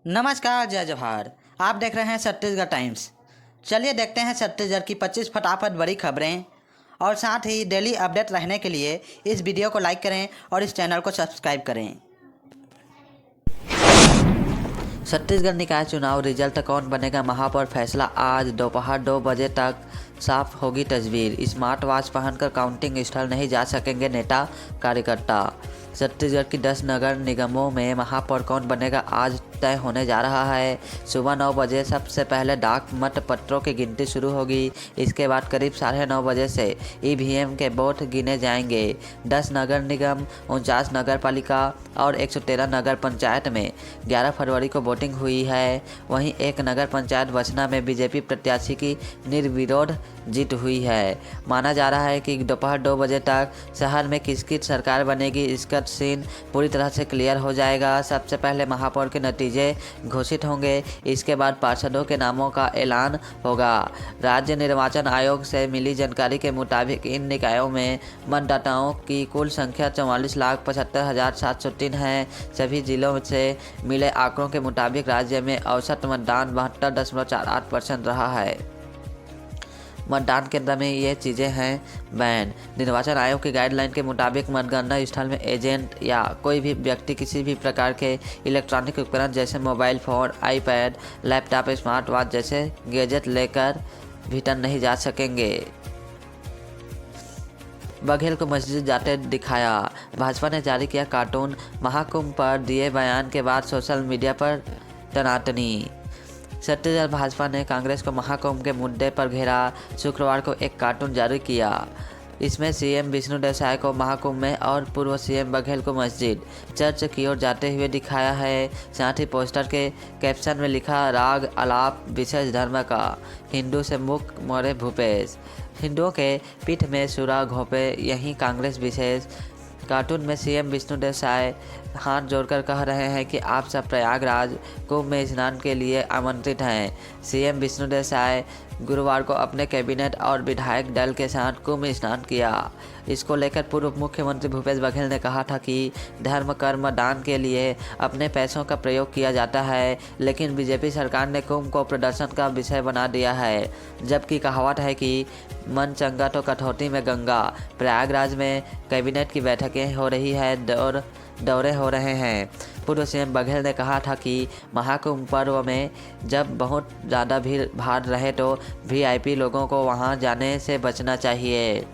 नमस्कार, जय जवाहर। आप देख रहे हैं छत्तीसगढ़ टाइम्स। चलिए देखते हैं छत्तीसगढ़ की 25 फटाफट बड़ी खबरें और साथ ही डेली अपडेट रहने के लिए इस वीडियो को लाइक करें और इस चैनल को सब्सक्राइब करें। छत्तीसगढ़ निकाय चुनाव रिजल्ट कौन बनेगा महापौर फैसला आज दोपहर 2 बजे तक साफ होगी तस्वीर। स्मार्ट वॉच पहनकर काउंटिंग स्थल नहीं जा सकेंगे नेता कार्यकर्ता। छत्तीसगढ़ की 10 नगर निगमों में महापौर कौन बनेगा आज तय होने जा रहा है। सुबह 9 बजे सबसे पहले डाक मत पत्रों की गिनती शुरू होगी। इसके बाद करीब 9:30 बजे से ईवीएम के वोट गिने जाएंगे। 10 नगर निगम, 49 नगर पालिका और 113 नगर पंचायत में 11 फरवरी को वोटिंग हुई है। वहीं एक नगर पंचायत बसना में बीजेपी प्रत्याशी की निर्विरोध जीत हुई है। माना जा रहा है कि दोपहर 2 बजे तक शहर में किसकी सरकार बनेगी इसका सीन पूरी तरह से क्लियर हो जाएगा। सबसे पहले महापौर के नतीजे घोषित होंगे, इसके बाद पार्षदों के नामों का ऐलान होगा। राज्य निर्वाचन आयोग से मिली जानकारी के मुताबिक इन निकायों में मतदाताओं की कुल संख्या 44,75,703 है। सभी जिलों से मिले आंकड़ों के मुताबिक राज्य में औसत मतदान 72.48% रहा है। मतदान केंद्र में ये चीज़ें हैं बैन। निर्वाचन आयोग की गाइडलाइन के मुताबिक मतगणना स्थल में एजेंट या कोई भी व्यक्ति किसी भी प्रकार के इलेक्ट्रॉनिक उपकरण जैसे mobile phone, iPad, laptop, smart watch जैसे गैजेट लेकर भीतर नहीं जा सकेंगे। बघेल को मस्जिद जाते दिखाया। भाजपा ने जारी किया कार्टून। महाकुंभ पर दिए बयान के बाद सोशल मीडिया पर टनाटनी। छत्तीसगढ़ भाजपा ने कांग्रेस को महाकुंभ के मुद्दे पर घेरा। शुक्रवार को एक कार्टून जारी किया। इसमें सीएम विष्णुदेव साय को महाकुंभ में और पूर्व सीएम बघेल को मस्जिद चर्च की ओर जाते हुए दिखाया है। साथ ही पोस्टर के कैप्शन में लिखा राग अलाप विशेष धर्म का, हिंदू से मुख मोरे भूपेश, हिंदुओं के पीठ में सुरा घोपे यही कांग्रेस विशेष। कार्टून में सीएम विष्णुदेव साय हाथ जोड़कर कह रहे हैं कि आप सब प्रयागराज कुंभ में स्नान के लिए आमंत्रित हैं। सीएम विष्णुदेव साय गुरुवार को अपने कैबिनेट और विधायक दल के साथ कुंभ स्नान किया। इसको लेकर पूर्व मुख्यमंत्री भूपेश बघेल ने कहा था कि धर्म कर्म दान के लिए अपने पैसों का प्रयोग किया जाता है, लेकिन बीजेपी सरकार ने कुंभ को प्रदर्शन का विषय बना दिया है। जबकि कहावत है कि मन चंगा तो कठौती में गंगा। प्रयागराज में कैबिनेट की बैठकें हो रही है, दौरे हो रहे हैं। पूर्व सीएम बघेल ने कहा था कि महाकुंभ पर्व में जब बहुत ज़्यादा भीड़ भाड़ रहे तो वीआईपी लोगों को वहां जाने से बचना चाहिए।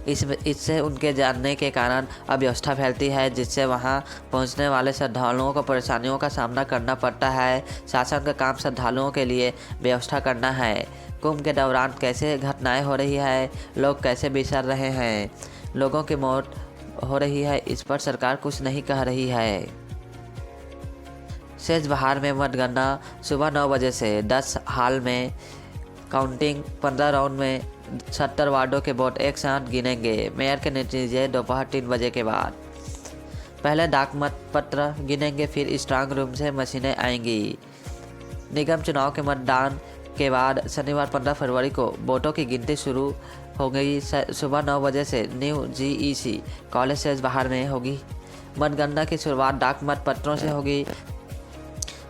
इससे उनके जानने के कारण अव्यवस्था फैलती है, जिससे वहां पहुंचने वाले श्रद्धालुओं को परेशानियों का सामना करना पड़ता है। शासन का काम श्रद्धालुओं के लिए व्यवस्था करना है। कुंभ के दौरान कैसे घटनाएं हो रही है, लोग कैसे बिछड़ रहे हैं, लोगों की मौत हो रही है, इस पर सरकार कुछ नहीं कह रही है। शेष बहार में मतगणना सुबह 9 बजे से 10 हाल में काउंटिंग 15 राउंड में 70 वार्डों के वोट एक साथ गिनेंगे। मेयर के नतीजे दोपहर 3 बजे के बाद। पहले डाक मत पत्र गिनेंगे, फिर स्ट्रांग रूम से मशीनें आएंगी। निगम चुनाव के मतदान के बाद शनिवार 15 फरवरी को वोटों की गिनती शुरू हो गई। सुबह 9 बजे से न्यू जीईसी कॉलेज से बाहर में होगी। मतगणना की शुरुआत डाक मत पत्रों से होगी।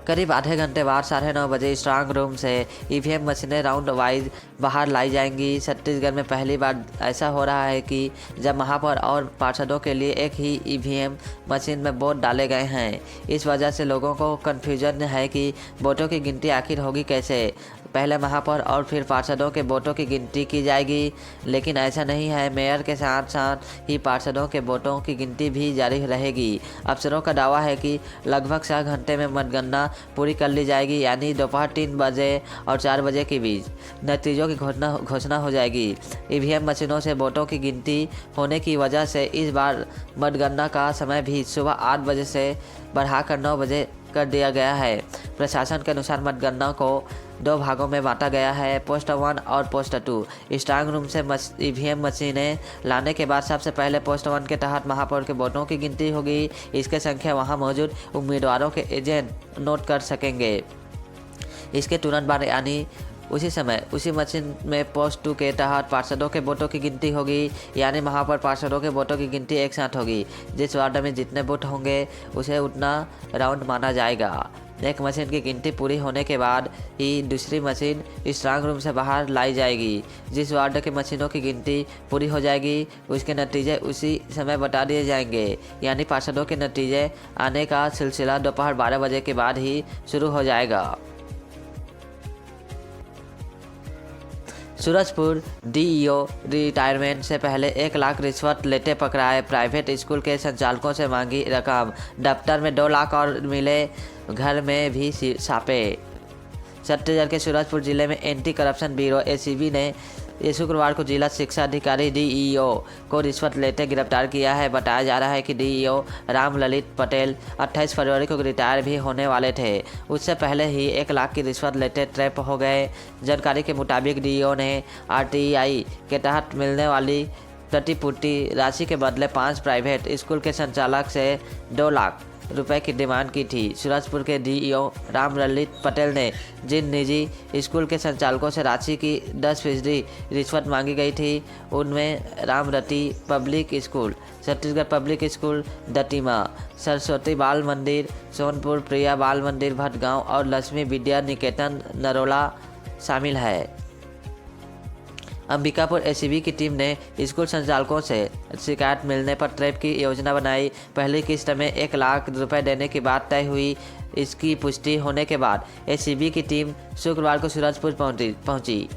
करीब आधे घंटे बाद 9:30 बजे स्ट्रांग रूम से ईवीएम मशीनें राउंड वाइज बाहर लाई जाएंगी। छत्तीसगढ़ में पहली बार ऐसा हो रहा है कि जब महापौर और पार्षदों के लिए एक ही ईवीएम मशीन में वोट डाले गए हैं। इस वजह से लोगों को कन्फ्यूजन है कि वोटों की गिनती आखिर होगी कैसे। पहले महापौर और फिर पार्षदों के वोटों की गिनती की जाएगी, लेकिन ऐसा नहीं है। मेयर के साथ साथ ही पार्षदों के वोटों की गिनती भी जारी रहेगी। अफसरों का दावा है कि लगभग 6 घंटे में मतगणना पूरी कर ली जाएगी, यानी दोपहर 3 बजे और 4 बजे के बीच नतीजों की घोषणा हो जाएगी। ईवीएम मशीनों से वोटों की गिनती होने की वजह से इस बार मतगणना का समय भी सुबह 8 बजे से बढ़ाकर 9 बजे कर दिया गया है। प्रशासन के अनुसार मतगणना को 2 भागों में बांटा गया है, पोस्ट 1 और पोस्ट 2। स्ट्रांग रूम से ईवीएम मशीनें लाने के बाद सबसे पहले पोस्ट 1 के तहत महापौर के वोटों की गिनती होगी। इसकी संख्या वहां मौजूद उम्मीदवारों के एजेंट नोट कर सकेंगे। इसके तुरंत बाद यानी उसी समय उसी मशीन में पोस्ट 2 के तहत पार्षदों के वोटों की गिनती होगी, यानी वहाँ पर पार्षदों के वोटों की गिनती एक साथ होगी। जिस वार्ड में जितने वोट होंगे उसे उतना राउंड माना जाएगा। एक मशीन की गिनती पूरी होने के बाद ही दूसरी मशीन स्ट्रांग रूम से बाहर लाई जाएगी। जिस वार्ड के मशीनों की गिनती पूरी हो जाएगी उसके नतीजे उसी समय बता दिए जाएंगे, यानी पार्षदों के नतीजे आने का सिलसिला दोपहर 12 बजे के बाद ही शुरू हो जाएगा। सूरजपुर डीईओ रिटायरमेंट से पहले 1 लाख रिश्वत लेते पकड़ाए, प्राइवेट स्कूल के संचालकों से मांगी रकम, दफ्तर में 2 लाख और मिले, घर में भी छापे। छत्तीसगढ़ के सूरजपुर जिले में एंटी करप्शन ब्यूरो एसीबी ने शुक्रवार को जिला शिक्षा अधिकारी डीईओ को रिश्वत लेते गिरफ्तार किया है। बताया जा रहा है कि डीईओ राम ललित पटेल 28 फरवरी को रिटायर भी होने वाले थे। उससे पहले ही 1 लाख की रिश्वत लेते ट्रैप हो गए। जानकारी के मुताबिक डीईओ ने आरटीआई के तहत मिलने वाली प्रतिपूर्ति राशि के बदले 5 प्राइवेट स्कूल के संचालक से 2 लाख रुपए की डिमांड की थी। सूरजपुर के डीईओ राम ललित पटेल ने जिन निजी स्कूल के संचालकों से राशि की 10% रिश्वत मांगी गई थी उनमें Ramrati public school, Chhattisgarh public school Datima, Saraswati Bal Mandir Sonpur, प्रिया बाल मंदिर भटगांव और लक्ष्मी विद्या निकेतन नरोला शामिल है। अंबिकापुर एसीबी की टीम ने स्कूल संचालकों से शिकायत मिलने पर ट्रैप की योजना बनाई। पहली किस्त में 1 लाख रुपए देने की बात तय हुई। इसकी पुष्टि होने के बाद एसीबी की टीम शुक्रवार को सूरजपुर पहुंची।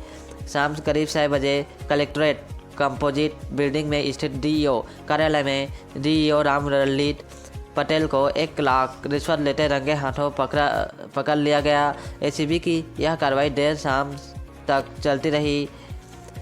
शाम करीब 6 बजे कलेक्ट्रेट कंपोजिट बिल्डिंग में स्थित डीईओ कार्यालय में डीईओ राम ललित पटेल को 1 लाख रिश्वत लेते रंगे हाथों पकड़ लिया गया। एसीबी की यह कार्रवाई देर शाम तक चलती रही।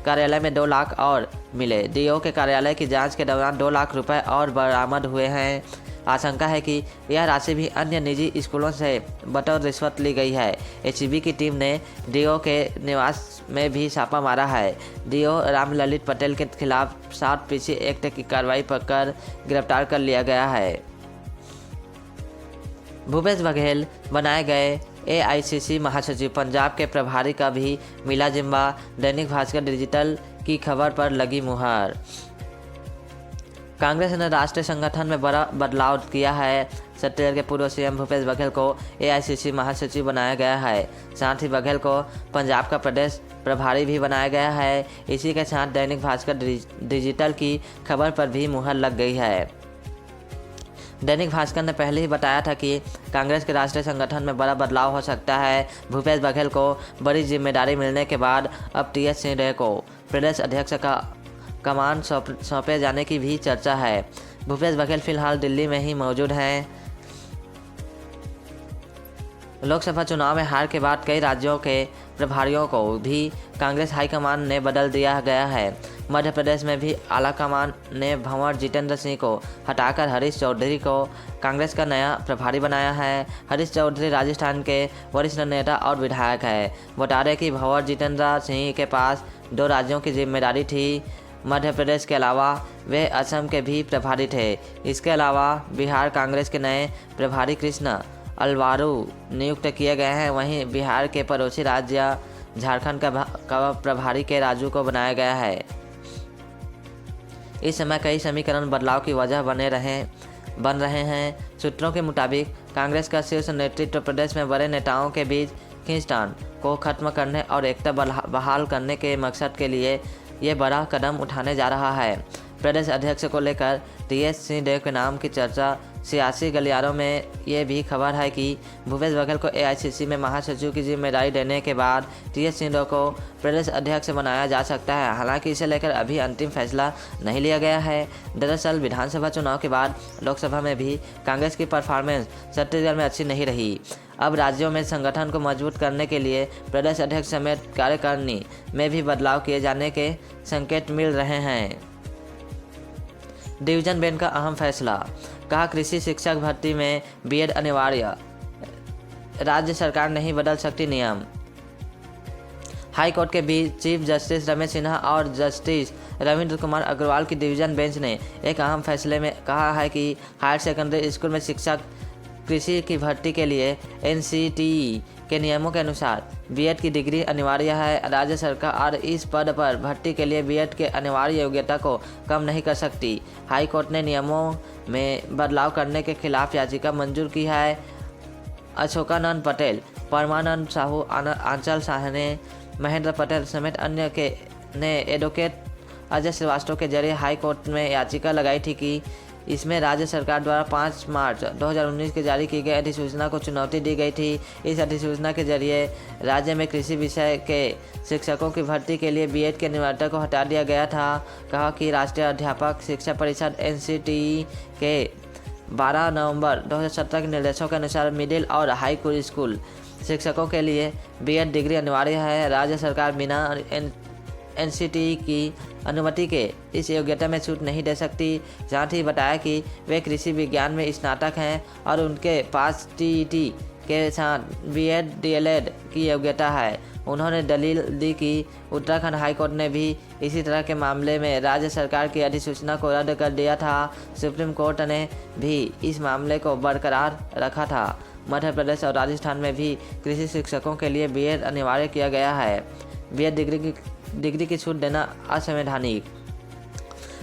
कार्यालय में 2 लाख और मिले। डीओ के कार्यालय की जांच के दौरान 2 लाख रुपए और बरामद हुए हैं। आशंका है कि यह राशि भी अन्य निजी स्कूलों से बतौर रिश्वत ली गई है। एसीबी की टीम ने डीओ के निवास में भी छापा मारा है। डीओ राम ललित पटेल के खिलाफ 7 पीसी एक्ट की कार्रवाई कर गिरफ्तार कर लिया गया है। भूपेश बघेल बनाए गए एआईसीसी महासचिव, पंजाब के प्रभारी का भी मिला जिम्मा। दैनिक भास्कर डिजिटल की खबर पर लगी मुहर। कांग्रेस ने राष्ट्रीय संगठन में बड़ा बदलाव किया है। छत्तीसगढ़ के पूर्व सीएम भूपेश बघेल को एआईसीसी महासचिव बनाया गया है। साथ ही बघेल को पंजाब का प्रदेश प्रभारी भी बनाया गया है। इसी के साथ दैनिक भास्कर डिजिटल की खबर पर भी मुहर लग गई है। दैनिक भास्कर ने पहले ही बताया था कि कांग्रेस के राष्ट्रीय संगठन में बड़ा बदलाव हो सकता है। भूपेश बघेल को बड़ी जिम्मेदारी मिलने के बाद अब टीएस सिंहदेव को प्रदेश अध्यक्ष का कमान सौंपे जाने की भी चर्चा है। भूपेश बघेल फिलहाल दिल्ली में ही मौजूद हैं। लोकसभा चुनाव में हार के बाद कई राज्यों के प्रभारियों को भी कांग्रेस हाईकमान ने बदल दिया गया है। मध्य प्रदेश में भी आलाकमान ने भंवर जितेंद्र सिंह को हटाकर हरीश चौधरी को कांग्रेस का नया प्रभारी बनाया है। हरीश चौधरी राजस्थान के वरिष्ठ नेता और विधायक है। बता दें कि भंवर जितेंद्र सिंह के पास 2 राज्यों की जिम्मेदारी थी। मध्य प्रदेश के अलावा वे असम के भी प्रभारी थे। इसके अलावा बिहार कांग्रेस के नए प्रभारी कृष्ण अलवारू नियुक्त किए गए हैं। वहीं बिहार के पड़ोसी राज्य झारखंड का प्रभारी के राजू को बनाया गया है। इस समय कई समीकरण बदलाव की वजह बन रहे हैं। सूत्रों के मुताबिक कांग्रेस का शीर्ष नेतृत्व प्रदेश में बड़े नेताओं के बीच खींचतान को खत्म करने और एकता बहाल करने के मकसद के लिए ये बड़ा कदम उठाने जा रहा है। प्रदेश अध्यक्ष को लेकर टीएस सिंहदेव के नाम की चर्चा सियासी गलियारों में ये भी खबर है कि भूपेश बघेल को एआईसीसी में महासचिव की जिम्मेदारी देने के बाद टीएस सिंहदेव को प्रदेश अध्यक्ष बनाया जा सकता है। हालांकि इसे लेकर अभी अंतिम फैसला नहीं लिया गया है। दरअसल विधानसभा चुनाव के बाद लोकसभा में भी कांग्रेस की परफॉर्मेंस छत्तीसगढ़ में अच्छी नहीं रही। अब राज्यों में संगठन को मजबूत करने के लिए प्रदेश अध्यक्ष समेत कार्यकारिणी में भी बदलाव किए जाने के संकेत मिल रहे हैं। डिवीजन बेंच का अहम फैसला, कहा कृषि शिक्षक भर्ती में बीएड अनिवार्य, राज्य सरकार नहीं बदल सकती नियम। हाई कोर्ट के बीच चीफ जस्टिस रमेश सिन्हा और जस्टिस रविंद्र कुमार अग्रवाल की डिवीजन बेंच ने एक अहम फैसले में कहा है कि हायर सेकेंडरी स्कूल में शिक्षक कृषि की भर्ती के लिए NCTE के नियमों के अनुसार बीएड की डिग्री अनिवार्य है। राज्य सरकार इस पद पर भर्ती के लिए बीएड के अनिवार्य योग्यता को कम नहीं कर सकती। हाई कोर्ट ने नियमों में बदलाव करने के खिलाफ याचिका मंजूर की है। अशोकानंद पटेल, परमानंद साहू, आंचल साहने, महेंद्र पटेल समेत अन्य के ने एडवोकेट अजय श्रीवास्तव के जरिए हाई कोर्ट में याचिका लगाई थी कि इसमें राज्य सरकार द्वारा 5 मार्च 2019 के जारी की गई अधिसूचना को चुनौती दी गई थी। इस अधिसूचना के जरिए राज्य में कृषि विषय के शिक्षकों की भर्ती के लिए बीएड के अनिवार्यता को हटा दिया गया था। कहा कि राष्ट्रीय अध्यापक शिक्षा परिषद NCTE के 12 नवंबर 2017 के निर्देशों के अनुसार मिडिल और हाई स्कूल शिक्षकों के लिए बीएड डिग्री अनिवार्य है। राज्य सरकार बिना NCTE की अनुमति के इस योग्यता में छूट नहीं दे सकती। साथ ही बताया कि वे कृषि विज्ञान में स्नातक हैं और उनके पास TET के साथ BEd DLEd की योग्यता है। उन्होंने दलील दी कि उत्तराखंड हाईकोर्ट ने भी इसी तरह के मामले में राज्य सरकार की अधिसूचना को रद्द कर दिया था। सुप्रीम कोर्ट ने भी इस मामले को बरकरार रखा था। मध्य प्रदेश और राजस्थान में भी कृषि शिक्षकों के लिए बीएड अनिवार्य किया गया है। बीएड डिग्री की छूट देना असंवैधानिक।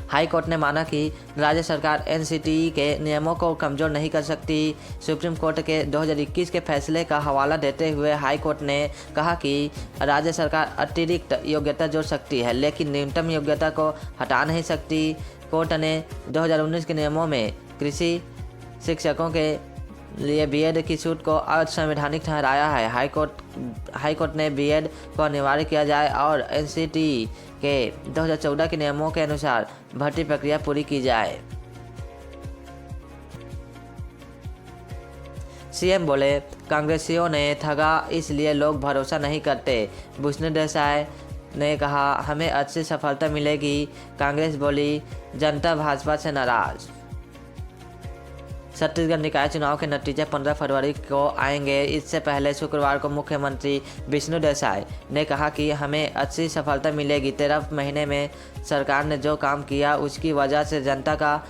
हाई कोर्ट ने माना कि राज्य सरकार NCTE के नियमों को कमज़ोर नहीं कर सकती। सुप्रीम कोर्ट के 2021 के फैसले का हवाला देते हुए हाई कोर्ट ने कहा कि राज्य सरकार अतिरिक्त योग्यता जोड़ सकती है, लेकिन न्यूनतम योग्यता को हटा नहीं सकती। कोर्ट ने 2019 के नियमों में कृषि शिक्षकों के लिए बीएड की छूट को असंवैधानिक ठहराया है। हाई कोर्ट ने बीएड को अनिवार्य किया जाए और NCTE के 2014 के नियमों के अनुसार भर्ती प्रक्रिया पूरी की जाए। सीएम बोले, कांग्रेसियों ने ठगा इसलिए लोग भरोसा नहीं करते। भूषण देसाई ने कहा, हमें अच्छी सफलता मिलेगी। कांग्रेस बोली, जनता भाजपा से नाराज। छत्तीसगढ़ निकाय चुनाव के नतीजे 15 फरवरी को आएंगे। इससे पहले शुक्रवार को मुख्यमंत्री विष्णु देसाई ने कहा कि हमें अच्छी सफलता मिलेगी। 13 महीने में सरकार ने जो काम किया उसकी वजह से जनता का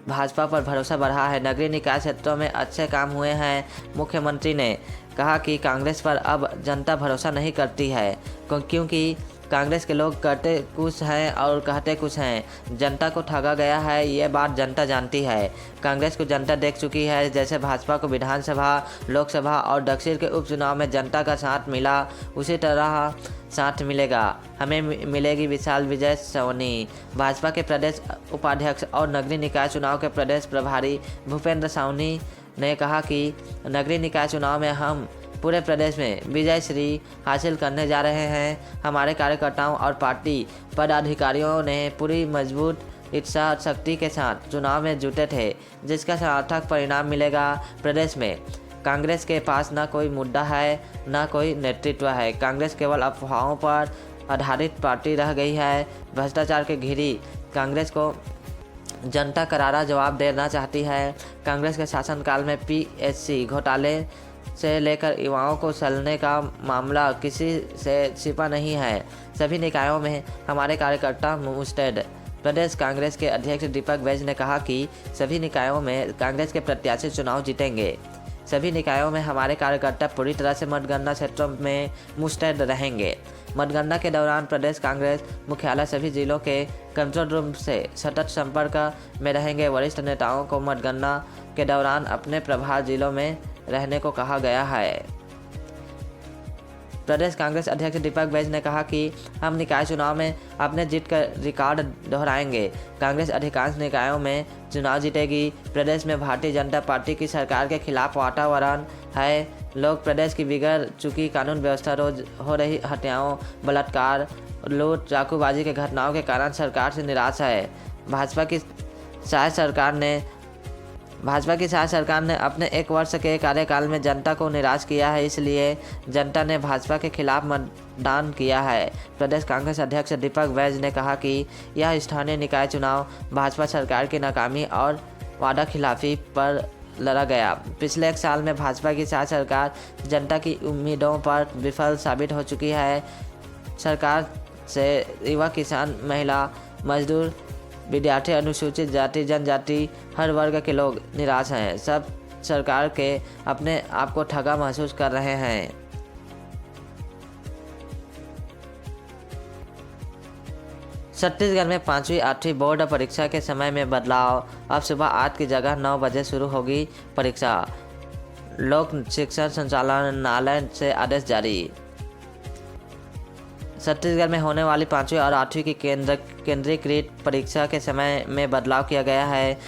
भाजपा पर भरोसा बढ़ा है। नगरीय निकाय क्षेत्रों में अच्छे काम हुए हैं। मुख्यमंत्री ने कहा कि कांग्रेस पर अब जनता भरोसा नहीं करती है, क्योंकि कांग्रेस के लोग करते कुछ हैं और कहते कुछ हैं। जनता को ठगा गया है, ये बात जनता जानती है। कांग्रेस को जनता देख चुकी है। जैसे भाजपा को विधानसभा, लोकसभा और दक्षिण के उपचुनाव में जनता का साथ मिला, उसी तरह साथ मिलेगा। हमें मिलेगी विशाल विजय सवनी। भाजपा के प्रदेश उपाध्यक्ष और नगरीय निकाय चुनाव के प्रदेश प्रभारी भूपेंद्र सावनी ने कहा कि नगरीय निकाय चुनाव में हम पूरे प्रदेश में विजय श्री हासिल करने जा रहे हैं। हमारे कार्यकर्ताओं और पार्टी पदाधिकारियों ने पूरी मजबूत इच्छा शक्ति के साथ चुनाव में जुटे थे, जिसका सार्थक परिणाम मिलेगा। प्रदेश में कांग्रेस के पास न कोई मुद्दा है, न कोई नेतृत्व है। कांग्रेस केवल अफवाहों पर आधारित पार्टी रह गई है। भ्रष्टाचार के घिरी कांग्रेस को जनता करारा जवाब देना चाहती है। कांग्रेस के शासनकाल में PSC घोटाले से लेकर युवाओं को छलने का मामला किसी से छिपा नहीं है। सभी निकायों में हमारे कार्यकर्ता मुस्तैद। प्रदेश कांग्रेस के अध्यक्ष दीपक बैज ने कहा कि सभी निकायों में कांग्रेस के प्रत्याशी चुनाव जीतेंगे। सभी निकायों में हमारे कार्यकर्ता पूरी तरह से मतगणना क्षेत्रों में मुस्तैद रहेंगे। मतगणना के दौरान प्रदेश कांग्रेस मुख्यालय सभी जिलों के कंट्रोल रूम से सतत संपर्क में रहेंगे। वरिष्ठ नेताओं को मतगणना के दौरान अपने प्रभाव जिलों में रहने को कहा गया है। प्रदेश कांग्रेस अध्यक्ष दीपक बैज ने कहा कि हम निकाय चुनाव में अपने जीत का रिकॉर्ड दोहराएंगे। कांग्रेस अधिकांश निकायों में चुनाव जीतेगी। प्रदेश में भारतीय जनता पार्टी की सरकार के खिलाफ वातावरण है। लोग प्रदेश की बिगड़ चुकी कानून व्यवस्था, रोज हो रही हत्याओं, बलात्कार, लूट, चाकूबाजी के घटनाओं के कारण सरकार से निराश है। भाजपा की शायद सरकार ने अपने 1 वर्ष के कार्यकाल में जनता को निराश किया है, इसलिए जनता ने भाजपा के खिलाफ मतदान किया है। प्रदेश कांग्रेस अध्यक्ष दीपक बैज ने कहा कि यह स्थानीय निकाय चुनाव भाजपा सरकार की नाकामी और वादा खिलाफी पर लड़ा गया। पिछले 1 साल में भाजपा की शायद सरकार जनता की उम्मीदों पर विफल साबित हो चुकी है। सरकार से युवा, किसान, महिला, मजदूर, विद्यार्थी, अनुसूचित जाति, जनजाति, हर वर्ग के लोग निराश हैं। सब सरकार के अपने आप को ठगा महसूस कर रहे हैं। छत्तीसगढ़ में 5वीं 8वीं बोर्ड परीक्षा के समय में बदलाव। अब सुबह 8 की जगह 9 बजे शुरू होगी परीक्षा। लोक शिक्षण संचालनालय से आदेश जारी। छत्तीसगढ़ में होने वाली 5वीं और 8वीं की केंद्रीकृत परीक्षा के समय में बदलाव किया गया है।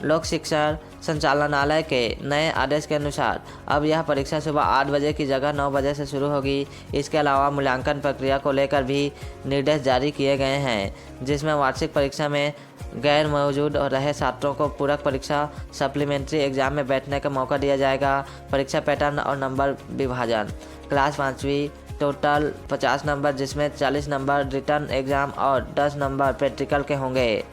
लोक शिक्षण संचालनालय के नए आदेश के अनुसार अब यह परीक्षा सुबह 8 बजे की जगह 9 बजे से शुरू होगी। इसके अलावा मूल्यांकन प्रक्रिया को लेकर भी निर्देश जारी किए गए हैं, जिसमें वार्षिक परीक्षा में गैर मौजूद रहे छात्रों को पूरक परीक्षा सप्लीमेंट्री एग्जाम में बैठने का मौका दिया जाएगा। परीक्षा पैटर्न और नंबर विभाजन। क्लास 5वीं टोटल 50 नंबर, जिसमें 40 नंबर रिटर्न एग्जाम और 10 नंबर प्रैक्टिकल के होंगे।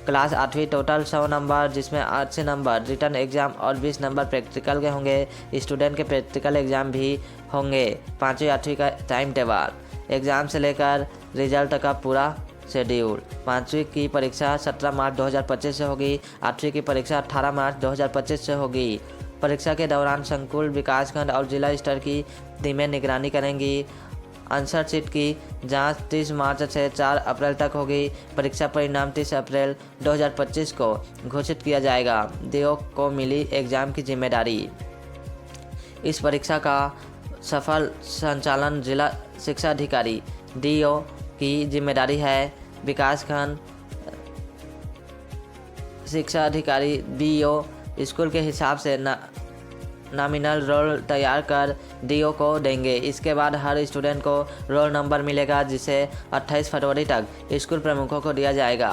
क्लास 8वीं टोटल 100 नंबर, जिसमें 80 नंबर रिटर्न एग्जाम और 20 नंबर प्रैक्टिकल के होंगे। स्टूडेंट के प्रैक्टिकल एग्जाम भी होंगे। 5वीं 8वीं का टाइम टेबल। एग्ज़ाम से लेकर रिजल्ट का पूरा शेड्यूल। 5वीं की परीक्षा 17 मार्च 2025 से होगी। 8वीं की परीक्षा 18 मार्च 2025 से होगी। परीक्षा के दौरान संकुल, विकासखंड और जिला स्तर की टीमें निगरानी करेंगी। आंसर शीट की जांच 30 मार्च से 4 अप्रैल तक होगी। परीक्षा परिणाम 30 अप्रैल 2025 को घोषित किया जाएगा। डीओ को मिली एग्जाम की जिम्मेदारी। इस परीक्षा का सफल संचालन जिला शिक्षा अधिकारी डीओ की जिम्मेदारी है। विकासखंड शिक्षा अधिकारी बीओ स्कूल के हिसाब से नॉमिनल रोल तैयार कर डीओ को देंगे। इसके बाद हर स्टूडेंट को रोल नंबर मिलेगा, जिसे 28 फरवरी तक स्कूल प्रमुखों को दिया जाएगा।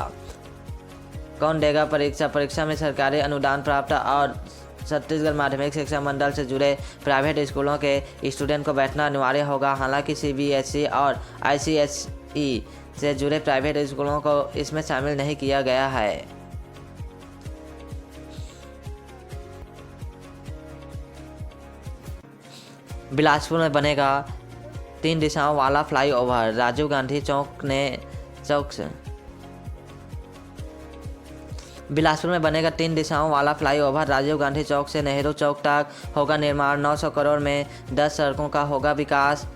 कौन देगा परीक्षा में सरकारी अनुदान प्राप्त और छत्तीसगढ़ माध्यमिक शिक्षा मंडल से जुड़े प्राइवेट स्कूलों के स्टूडेंट को बैठना अनिवार्य होगा। हालांकि सीबीएसई और आईसीएसई से जुड़े प्राइवेट स्कूलों को इसमें शामिल नहीं किया गया है। बिलासपुर में बनेगा 3 दिशाओं वाला फ्लाईओवर। राजीव गांधी चौक से बिलासपुर में बनेगा 3 दिशाओं वाला फ्लाईओवर। राजीव गांधी चौक से नेहरू चौक तक होगा निर्माण। 900 करोड़ में 10 सड़कों का होगा विकास।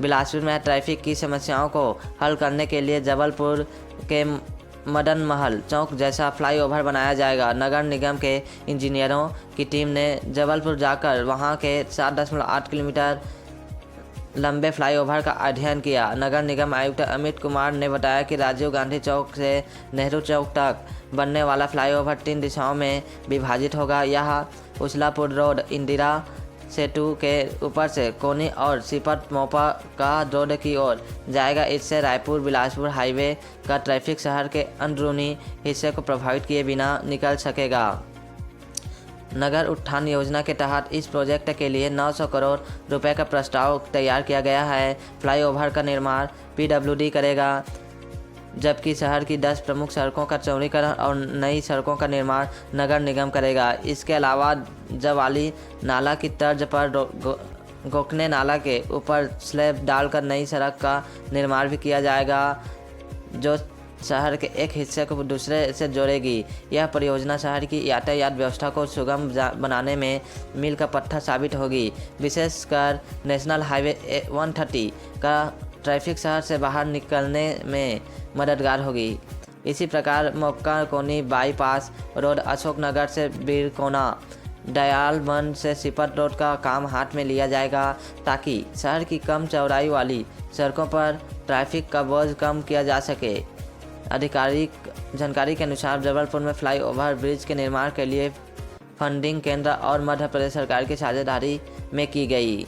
बिलासपुर में ट्रैफिक की समस्याओं को हल करने के लिए जबलपुर के मदन महल चौक जैसा फ्लाईओवर बनाया जाएगा। नगर निगम के इंजीनियरों की टीम ने जबलपुर जाकर वहां के 7.8 किलोमीटर लंबे फ्लाईओवर का अध्ययन किया। नगर निगम आयुक्त अमित कुमार ने बताया कि राजीव गांधी चौक से नेहरू चौक तक बनने वाला फ्लाईओवर 3 दिशाओं में विभाजित होगा। यह उछलापुर रोड, इंदिरा सेतु के ऊपर से कोनी और सिपट मोपा का रोड की ओर जाएगा। इससे रायपुर बिलासपुर हाईवे का ट्रैफिक शहर के अंदरूनी हिस्से को प्रभावित किए बिना निकल सकेगा। नगर उत्थान योजना के तहत इस प्रोजेक्ट के लिए 900 करोड़ रुपए का प्रस्ताव तैयार किया गया है। फ्लाईओवर का निर्माण पीडब्ल्यूडी करेगा, जबकि शहर की 10 प्रमुख सड़कों का चौड़ीकरण और नई सड़कों का निर्माण नगर निगम करेगा। इसके अलावा जवाली नाला की तर्ज पर गोकने नाला के ऊपर स्लैब डालकर नई सड़क का निर्माण भी किया जाएगा, जो शहर के एक हिस्से को दूसरे से जोड़ेगी। यह परियोजना शहर की यातायात व्यवस्था को सुगम बनाने में मील का पत्थर साबित होगी। विशेषकर नेशनल हाईवे 130 का ट्रैफिक शहर से बाहर निकलने में मददगार होगी। इसी प्रकार मोक्का कोनी बाईपास रोड, अशोकनगर से बीरकोना, दयालबंद से सिपट रोड का काम हाथ में लिया जाएगा, ताकि शहर की कम चौड़ाई वाली सड़कों पर ट्रैफिक का बोझ कम किया जा सके। आधिकारिक जानकारी के अनुसार जबलपुर में फ्लाईओवर ब्रिज के निर्माण के लिए फंडिंग केंद्र और मध्य प्रदेश सरकार की साझेदारी में की गई।